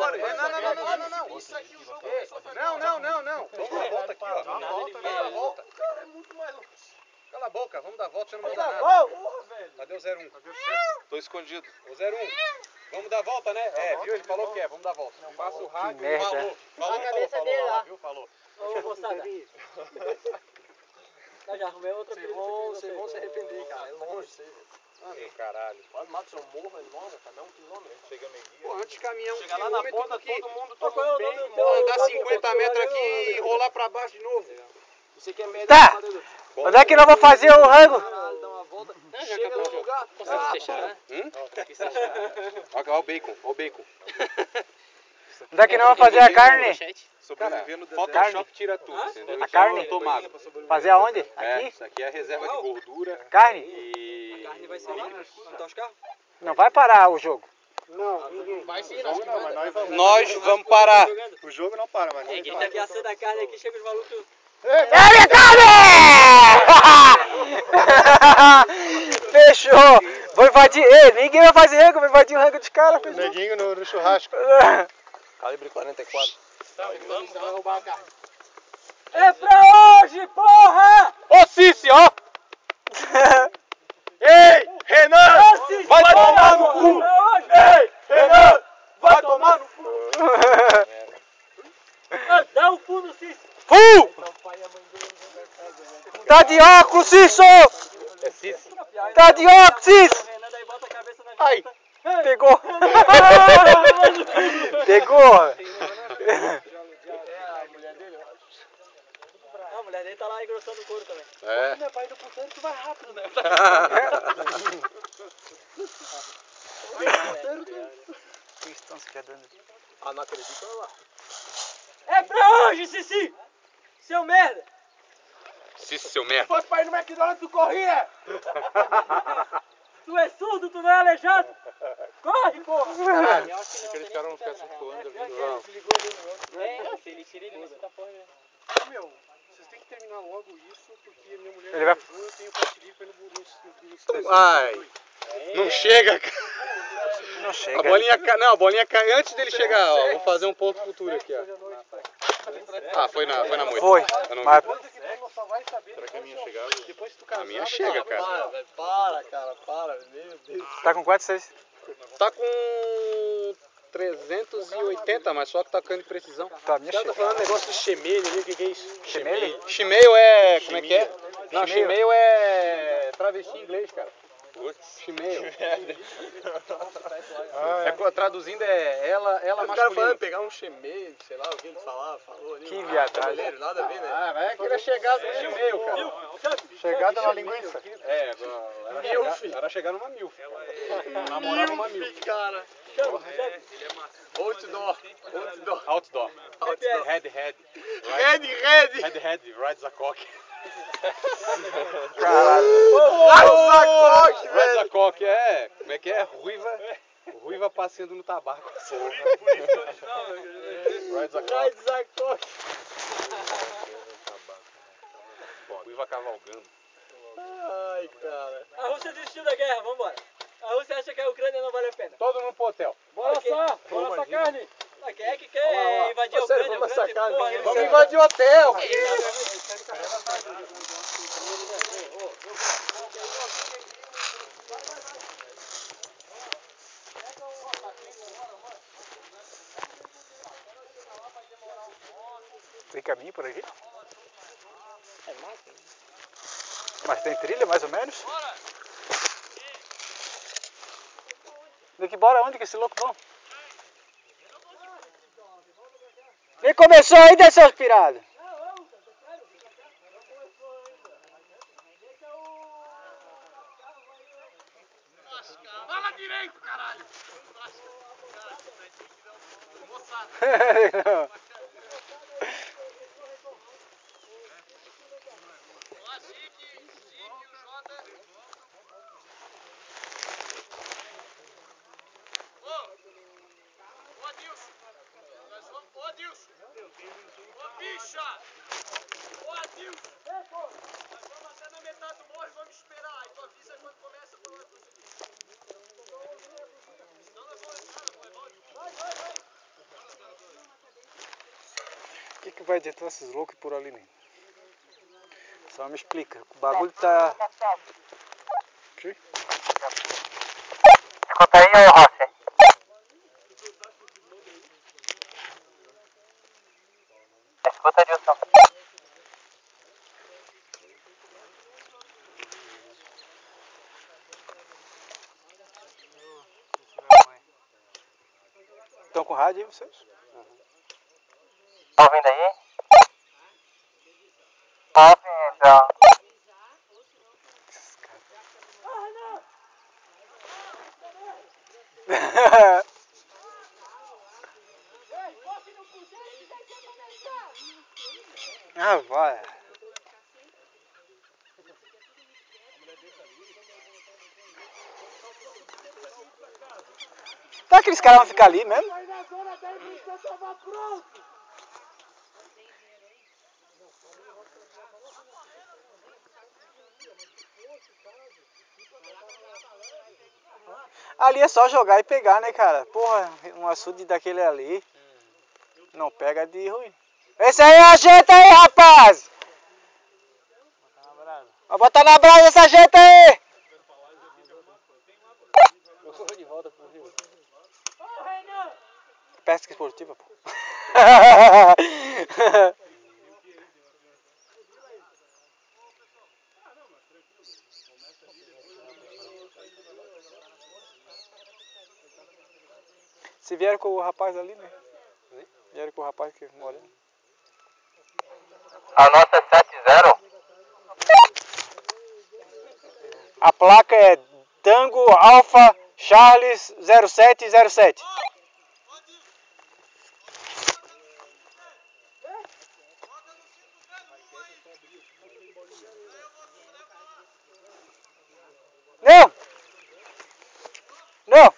S3: Não. Isso aqui o jogo. Não. Vamos dar a volta aqui, ó. Vamos dar a volta. Cara, é muito mais louco. Cala a boca, vamos dar a volta, você não manda nada. Cadê o 01? Tô escondido. O 01. Vamos dar a volta, né? Viu? Ele falou que é. Vamos dar a volta. Passa o rádio.
S1: merda.
S3: Falou lá, viu? Falou.
S5: Ô, moçada. Tá, já arrumei outra coisa.
S3: Vocês vão se arrepender, cara. É longe isso aí, velho. Caralho. Quase mata o seu morro, é enorme, cada 1 quilômetro. Chega meio-dia.
S7: Pô, antes de caminhar
S2: Chega lá na ponta, todo mundo
S5: Qual é
S2: toma
S5: o
S2: bem.
S5: nome do teu?
S7: andar 50 metros aqui e rolar pra baixo de novo.
S3: Isso aqui é média.
S1: Tá. Onde é que nós vamos fazer o rango?
S3: Caralho, dá uma volta. Chega no lugar.
S5: Consegue fechar, né?
S3: Olha o bacon, olha o bacon.
S1: Onde é que nós vamos fazer a carne?
S3: Sobreviver no Photoshop tira tudo, entendeu?
S1: A carne?
S3: Eu tô magro.
S1: Fazer aonde?
S3: É,
S1: Aqui?
S3: isso aqui é reserva de gordura
S1: Carne?
S3: e...
S5: Carne vai ser ali, montar os carros?
S1: Não vai parar o jogo.
S7: Não, ninguém.
S3: Vai sim, acho que vai.
S7: Nós vamos parar.
S1: O jogo não para, mas
S5: Quem tá aqui assando a carne aqui, chega os malucos.
S1: É minha carne! Fechou! Vou invadir. Ei, ninguém vai fazer rango, vou invadir o rango dos caras.
S7: Neguinho no churrasco.
S3: Calibre 44.
S5: Vamos
S3: roubar a carne.
S5: É pra hoje, porra!
S1: Ô, Cici, ó!
S3: Ei, Renan! Vai tomar no cu! Ei, Renan! Vai tomar no cu!
S5: Dá o cu no Cício.
S1: Tá de óculos, Cício!
S3: É Cício?
S1: Tá de óculos, Cício!
S5: Renan daí bota a cabeça na
S3: Ai!
S1: Pegou! Pegou!
S5: Não, a mulher dele tá lá engrossando o couro também.
S3: É.
S2: Meu pai do putano, tu vai rápido, né?
S7: Ah, não acredito, olha lá.
S5: É pra hoje, Cici! Seu merda!
S3: Cício, seu merda.
S7: Se fosse pra ir no McDonald's, tu corria!
S5: Tu é surdo, tu não é aleijado? Corre, porra!
S3: Aqueles caras vão ficar circulando ali.
S5: Se ele tira, ele nessa porra mesmo.
S7: Meu, vocês têm que terminar logo isso, porque minha mulher
S1: Ele vai-
S7: chegou, eu tenho partilipa no
S3: Ai! Não chega, cara.
S1: Não
S3: A
S1: chega.
S3: bolinha cai. Não, a bolinha cai antes dele chegar, ó. Vou fazer um ponto futuro aqui, ó. Ah, foi na moita.
S1: Foi.
S3: Eu não vi.
S1: Mas
S7: só vai saber
S3: Será que a minha chegava?
S7: depois que tu
S3: A
S7: casar.
S3: minha chega, cara.
S7: velho, para, cara, para, meu Deus.
S1: tá com quantos vocês?
S3: Tá com 380, mas só que tá caindo de precisão.
S1: Tá, minha
S7: Tá
S1: chega.
S7: falando negócio de chemelho ali, o que é isso?
S1: Chemelho?
S3: Shimeio é. Como é que é? Não,
S1: Shimeio.
S3: shimeio é travesti em inglês, cara. Shimeio. Traduzindo é ela
S7: Os caras falando
S3: masculino.
S7: pegar um chemelho, sei lá, o que ele falou ali.
S1: Que viadagem.
S7: Cabeleireiro, nada a ver, né?
S3: Ah, vai aquele chegado no shimeio, cara.
S1: Chegada na linguiça.
S3: É, era chegar numa milf. Namorava uma milf.
S7: Cara. Outdoor.
S3: Outdoor. Head. Head, rides a cock.
S1: Caralho.
S3: Rides a cock, é. Como é que é? Ruiva passeando no tabaco. Rides a cock. Ruiva cavalgando.
S7: Ai, cara.
S5: A Rússia desistiu da guerra, vambora. A Rússia acha que a Ucrânia não vale a pena.
S3: Todo mundo pro hotel.
S2: Bora
S5: Ok.
S2: assar, bora assar carne.
S5: Mas quem é que quer invadir a
S7: Sério,
S5: Ucrânia?
S7: vamos
S5: Ucrânia,
S7: sacar,
S5: porra,
S7: ninguém
S5: né?
S3: Vamos invadir o hotel.
S1: Tem caminho por aqui? Mas tem trilha mais ou menos? Daqui bora onde que esse louco vão? Nem começou ainda, seus pirados!
S7: Fala direito, caralho!
S1: O que vai adiantar esses loucos por ali, né? Só me explica. O bagulho tá... Aqui?
S6: Escuta aí, ô Rossi. Escuta, Dilson.
S1: Estão com rádio aí vocês?
S6: Tá ouvindo aí? Tá ouvindo.
S1: Ah, vai. Tá que aqueles caras vão ficar ali mesmo?
S2: Aí na zona 10 você tava pronto.
S1: Ali é só jogar e pegar, né, cara? Porra, um açude daquele ali. Não pega de ruim. Esse aí é a gente aí, rapaz! Vai botar na brasa essa gente aí!
S7: Eu corro de volta pro rio.
S1: Pesca esportiva, pô. Se vieram com o rapaz ali, né? Vieram com o rapaz que mora.
S6: A nossa é 70.
S1: A placa é Tango Alpha Charles 0707. Não! Não!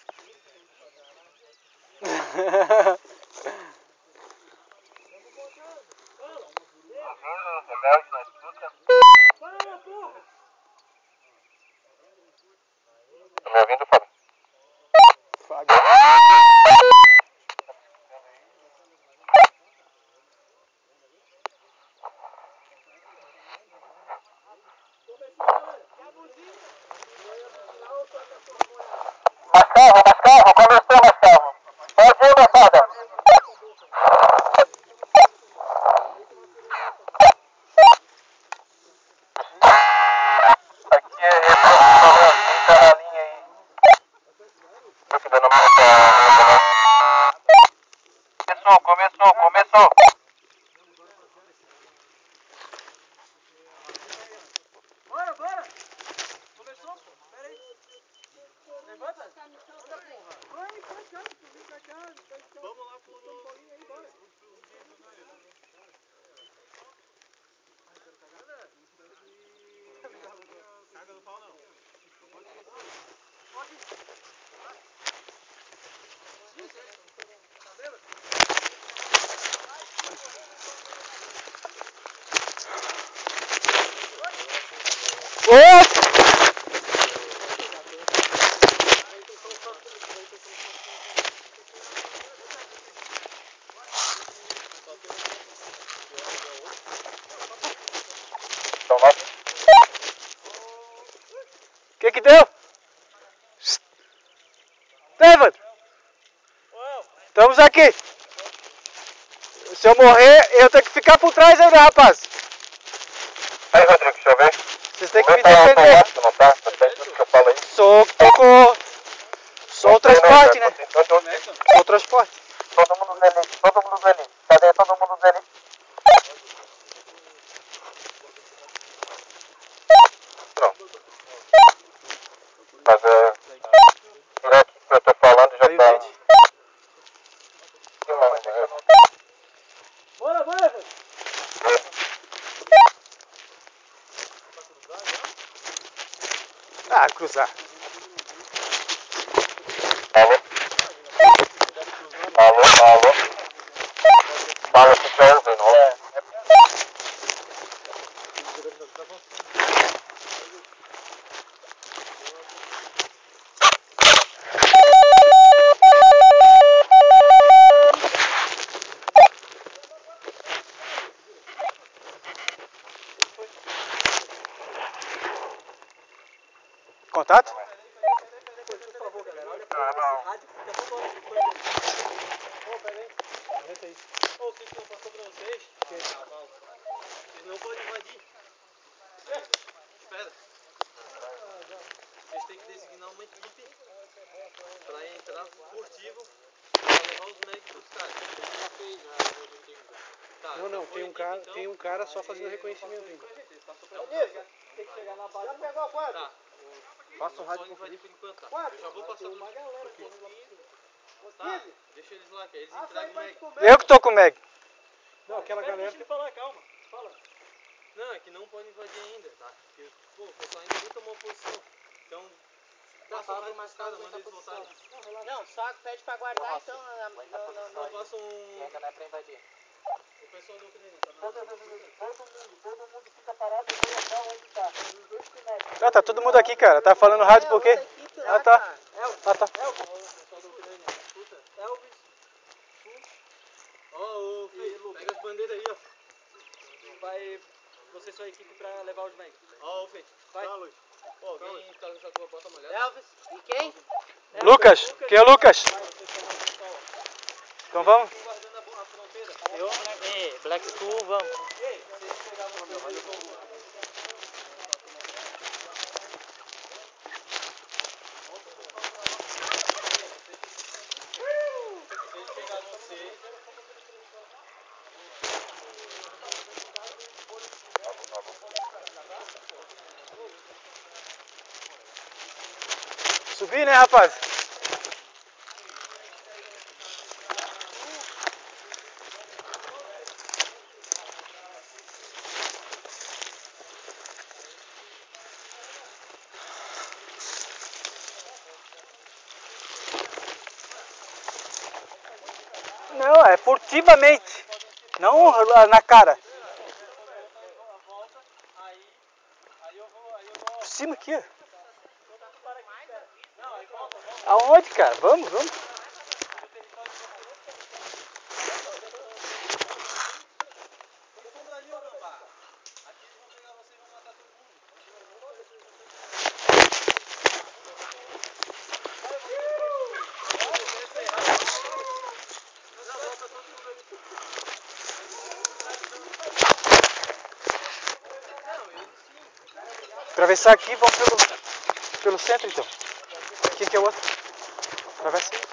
S6: Tá me ouvindo, Fábio?
S1: Fábio.
S6: Mascarro, começou, Mascarro. Pode ir, moçada. Aqui é tá na linha aí. Tô te dando uma. Começou.
S5: Bora! Começou? Pera aí. Levanta. Vai pra cá, vem pra cá. Vamos lá pro Paulinho aí, bora. Caga no pau não. Pode. Tá vendo?
S1: Que deu? David! Estamos aqui! Se eu morrer, eu tenho que ficar por trás ainda, rapaz!
S6: Aí, Rodrigo, deixa eu ver.
S1: Vocês têm que me defender!
S6: Não tá? Tá certo o que eu falo aí?
S1: Sou o transporte, né? Sou o transporte.
S6: Todo mundo dele. Cadê todo mundo dele? Pronto. Mas por aqui que eu tô falando já
S1: Aí o
S6: tá.
S1: dente.
S5: Bora, velho.
S1: Ah, cruzar.
S6: Alô. Fala se tiver ouvindo.
S1: Contato?
S5: Por favor, galera, olha pra esse rádio que fica toda hora de coisa. Ô, pera aí. Ajeita aí. Ô, o que não passou pra vocês? Vocês não podem invadir. Espera. Vocês têm que designar uma equipe pra entrar furtivo pra levar os médicos pros caras. Tá,
S7: Não, tem um cara só fazendo reconhecimento ainda.
S5: Tem que chegar na base.
S7: Já pegou a quadra?
S5: Tá.
S7: Passa o rádio
S5: Só
S7: pro
S5: invadir
S7: Felipe.
S5: por enquanto, tá?
S7: Quatro.
S5: Eu já vou passar uma galera correndo lá pro Tá, deixa eles lá, que eles entregam o Meg.
S1: Eu que tô com o Meg.
S7: Não, aquela
S5: Deixa
S7: galera.
S5: ele falar, calma. Fala. Não, é que não pode invadir ainda, tá? Porque, pô, o pessoal ainda nem tomou posição. Então, passa o rádio pros caras, manda eles voltarem.
S4: Não, só pede pra guardar então.
S5: Não passa um...
S4: Ainda não é pra invadir.
S5: O pessoal do Ucrânia, tá?
S6: Todo mundo fica parado no local onde tá. Os dois conectam.
S1: Tá todo mundo aqui, cara. Tá falando rádio por quê? Ah, tá. Ah, tá.
S5: O pessoal da Ucrânia, escuta. Elvis, Ó, ô, filho, pega as bandeiras aí, ó. Vai Você sua equipe pra levar os médicos.
S2: Ó, Fê.
S5: Vai.
S2: Tá, Luiz. Ó, alguém tá no jogo, bota uma olhada.
S4: Elvis, e quem?
S1: Lucas, quem é o Lucas? Então vamos?
S5: Guardando a fronteira.
S4: Eu, Black Tool, vamos.
S5: Ei, se eles pegavam vocês, eles vão... Se eles pegaram vocês...
S1: Subir, né, rapaz? Não, é furtivamente, não na cara. Por cima aqui, ó. Aonde, cara? Vamos, vamos. Atravessar aqui, vamos pelo centro então. Quem que é o outro? Atravessa aí.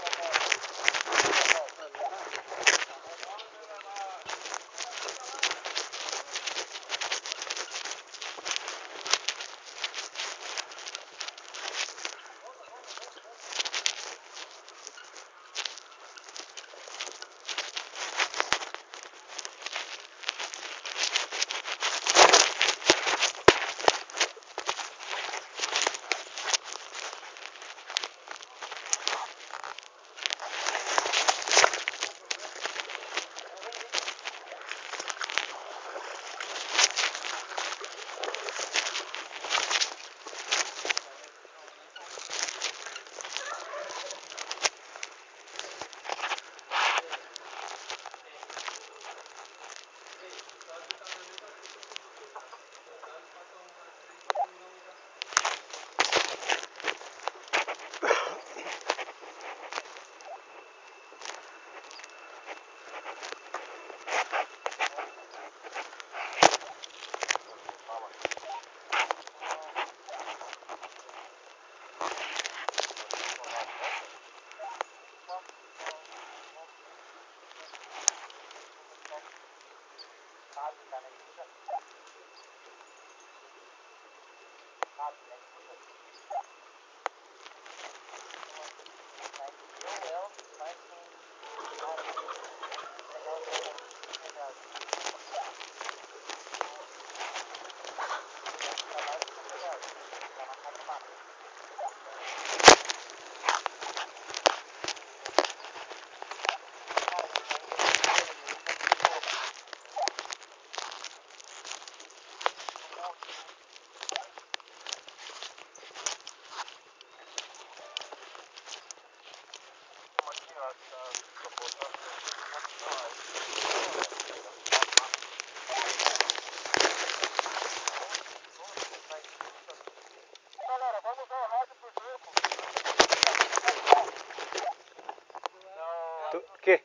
S1: O quê?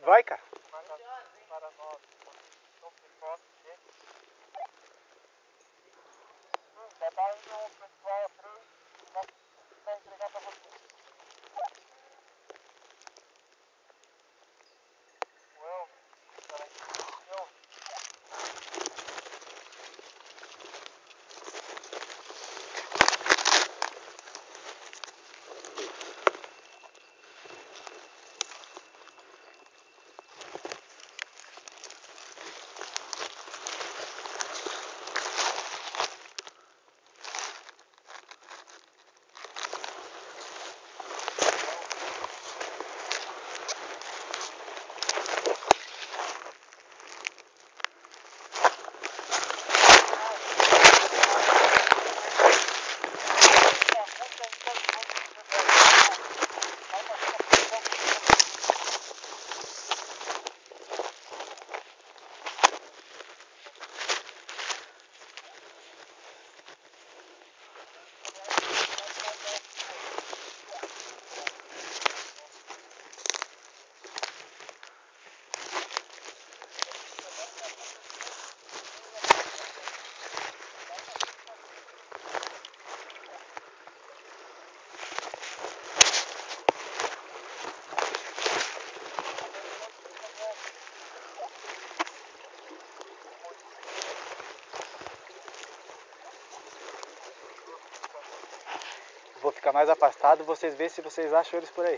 S1: Vai, cara. ficar mais afastado, vocês veem se vocês acham eles por aí.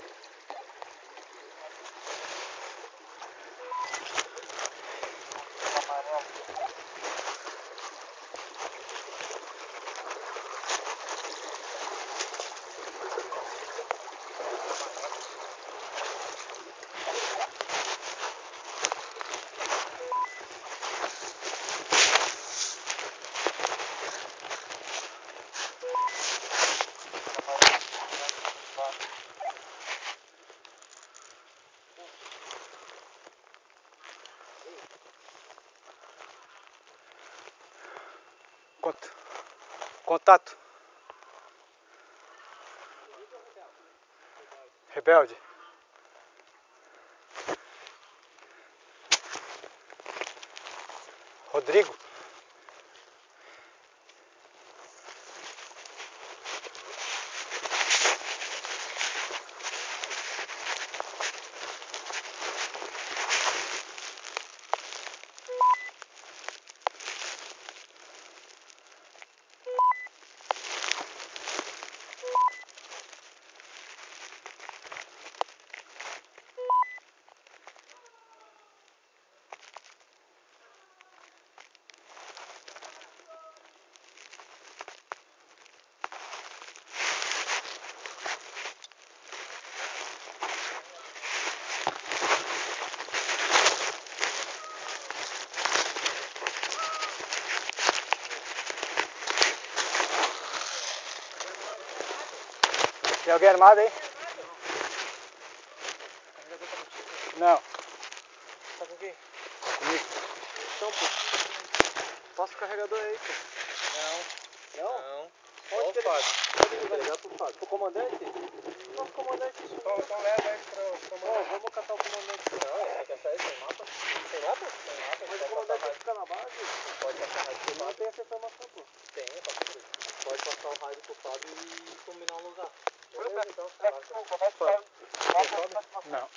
S1: Contato. Rebelde. Rodrigo. Tem alguém armado aí? Não.
S7: Tá com quem?
S1: Tá comigo.
S7: Então, pô. Passa o carregador aí, pô. Não?
S3: Não.
S7: Onde que ele vai ligar pro Fábio? Pro comandante? Nosso comandante.
S3: Então leva aí pro comandante.
S7: Vamos catar o comandante.
S3: Não, tem que achar ele sem mapa. Sem mapa? Sem mapa.
S7: Mas o comandante fica na base.
S3: Pode passar o rádio pro
S7: Ele não
S3: Fábio.
S7: tem essa informação, pô.
S3: Tem,
S7: Pode passar o rádio pro Fábio e combinar um lugar. Beleza, então.
S1: Não.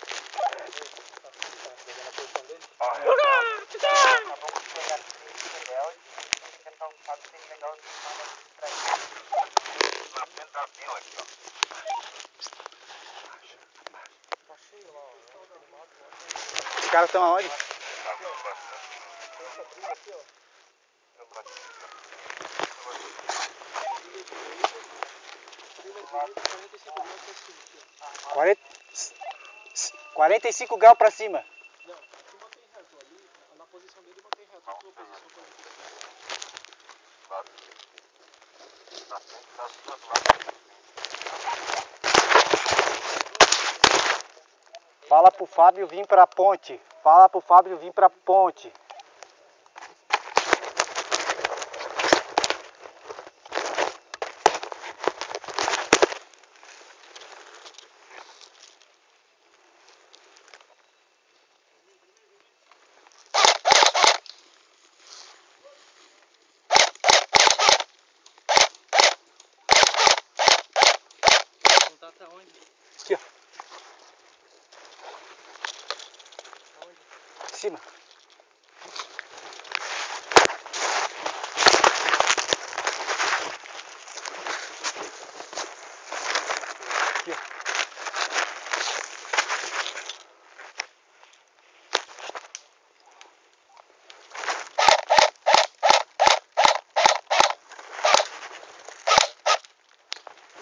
S1: Os caras estão aonde?
S7: Trilha
S1: 45 graus pra cima.
S7: Não, aqui mantém reto. Ali, na posição dele, mantém reto. A tua posição 45.
S1: Fala pro Fábio vir pra ponte. Fala pro Fábio vir pra ponte.
S4: Contato aonde?
S1: Aqui, ó. Em cima. Aqui, ó.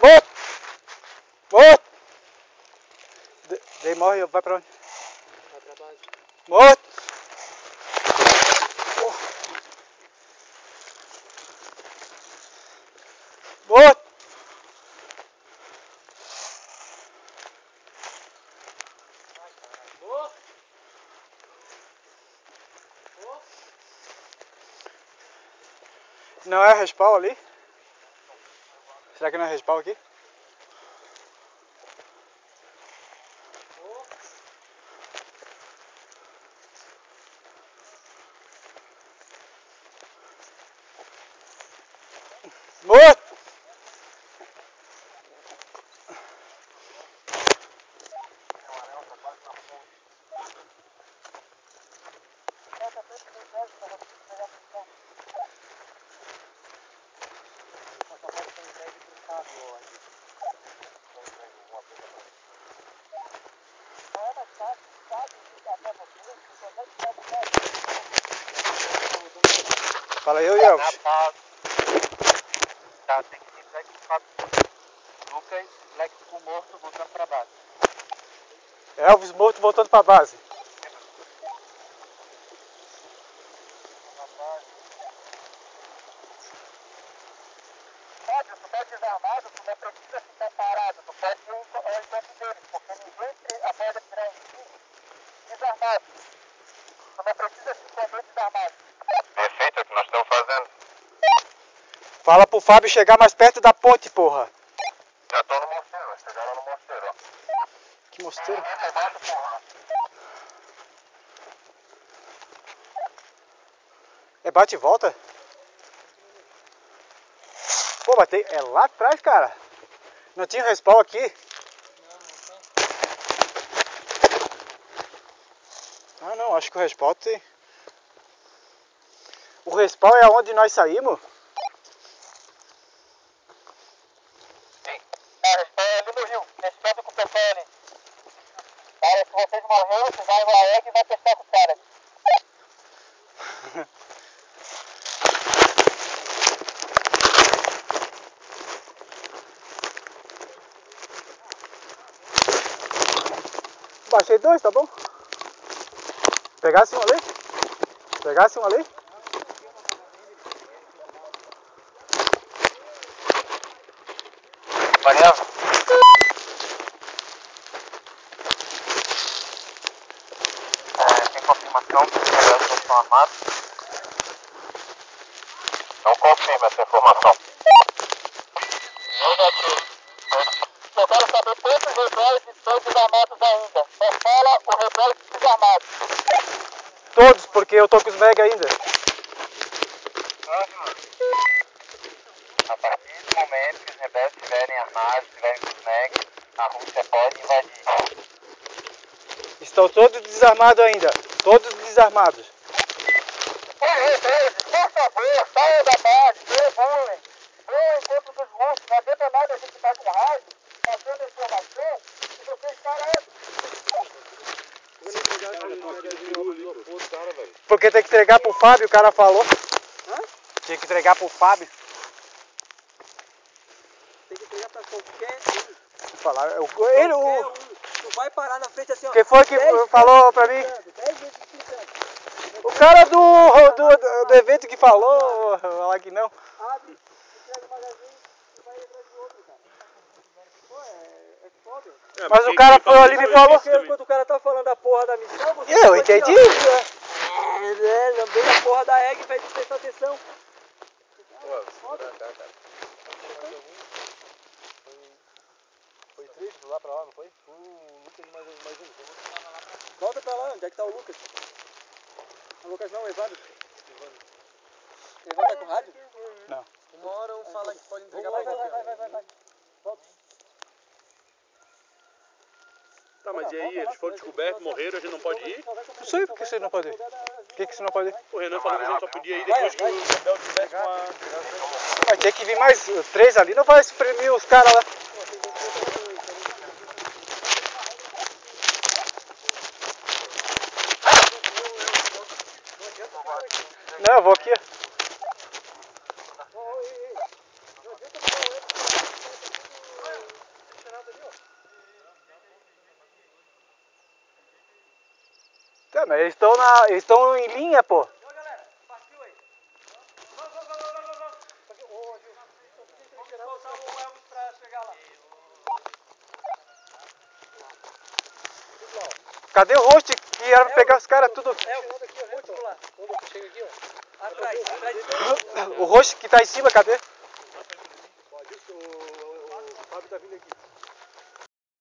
S1: Morto! Morto! Daí morre, vai pra onde?
S7: Vai pra base.
S1: Morto! Morto! Não é respawn ali? Será que não é respawn aqui? Morto! Fala eu e Elvis.
S6: Tá, tem que vir Black com Fábio. Lucas, Black com morto, voltando pra base.
S1: Elvis morto voltando pra base.
S6: Fábio, tu tá desarmado, tu não precisa ficar parado, tu pode ir ao encontro deles, porque ninguém pode atirar em ti desarmado. Tu não precisa se esconder desarmado. Perfeito, é o que nós estamos fazendo.
S1: Fala pro Fábio chegar mais perto da ponte, porra.
S6: Já tô no mosteiro, vai chegar lá no mosteiro, ó.
S1: Que mosteiro? É bate e volta? Pô, mas tem... é lá atrás, cara. Não tinha respawn aqui? Ah, não, acho que o respawn tem... O respawn é onde nós saímos?
S6: Sim. É, respawn é ali no rio, respeito com o pessoal ali. Cara, se vocês morreram, vocês vai no AEG e vai testar com os caras.
S1: Baixei 2, tá bom? Pegasse um ali? Pegasse um ali?
S6: Mariano. Tem confirmação que os melhores estão armados? Não confirma essa informação. Negativo. Eu quero saber quantos rebeldes estão desarmados ainda. Só fala o rebelde desarmado.
S1: Todos, porque eu tô com os mega ainda.
S6: A partir do momento que os rebeldes estiverem armados, estiverem com os megas, a Rússia pode invadir.
S1: Estão todos desarmados ainda. Todos desarmados.
S6: Ô rebeldes, por favor, saiam da base, recuem. Vão ao encontro dos russos, não adianta nada a gente estar com rádio, passando a informação, e vocês param.
S1: Porque tem que entregar pro Fábio, o cara falou. Tinha que entregar pro Fábio.
S5: Tem que entregar pra qualquer um.
S1: Falar,
S5: Qualquer um. Tu vai parar na frente assim, ó.
S1: Quem foi que
S5: 10
S1: falou pra mim?
S5: 10 vezes explicando.
S1: O cara do evento que falou, falar que não.
S5: Abre, entrega o magazine e vai atrás do outro, cara. Pô, é foda.
S1: Mas o cara foi ali e me falou.
S5: Enquanto o cara tá falando da porra da missão, você
S1: Eu
S5: tá aqui,
S1: entendi.
S5: ó. Lembrei da porra da egg, velho, de prestar atenção.
S3: Foi 3 lá pra lá, não foi? O Lucas e mais um.
S5: Volta pra lá, onde é que tá o Lucas? O Lucas não, o Evandro. Evandro tá com rádio?
S1: Não.
S5: Uma hora um fala que pode entregar pra gente. Vai. Volta.
S3: Tá, mas e aí, eles foram descobertos, morreram, a gente não pode ir?
S1: Não sei por que você não pode ir. Por que você não pode ir?
S3: O Renan falou que a gente só podia ir depois que o rebelde tivesse com a...
S1: Vai ter que vir mais 3 ali, não vai espremer os caras lá. Não, eu vou aqui. Tá, mas eles estão em linha, pô.
S5: Ô galera, partiu aí. Vamos. Vamos soltar o Elvis pra chegar lá.
S1: Cadê o host que era pra pegar os caras tudo?
S5: Elvis, último lá.
S7: Quando chega aqui, ó.
S5: Atrás de
S1: O host que tá em cima, cadê?
S3: Ó, diz que o Fábio tá vindo aqui.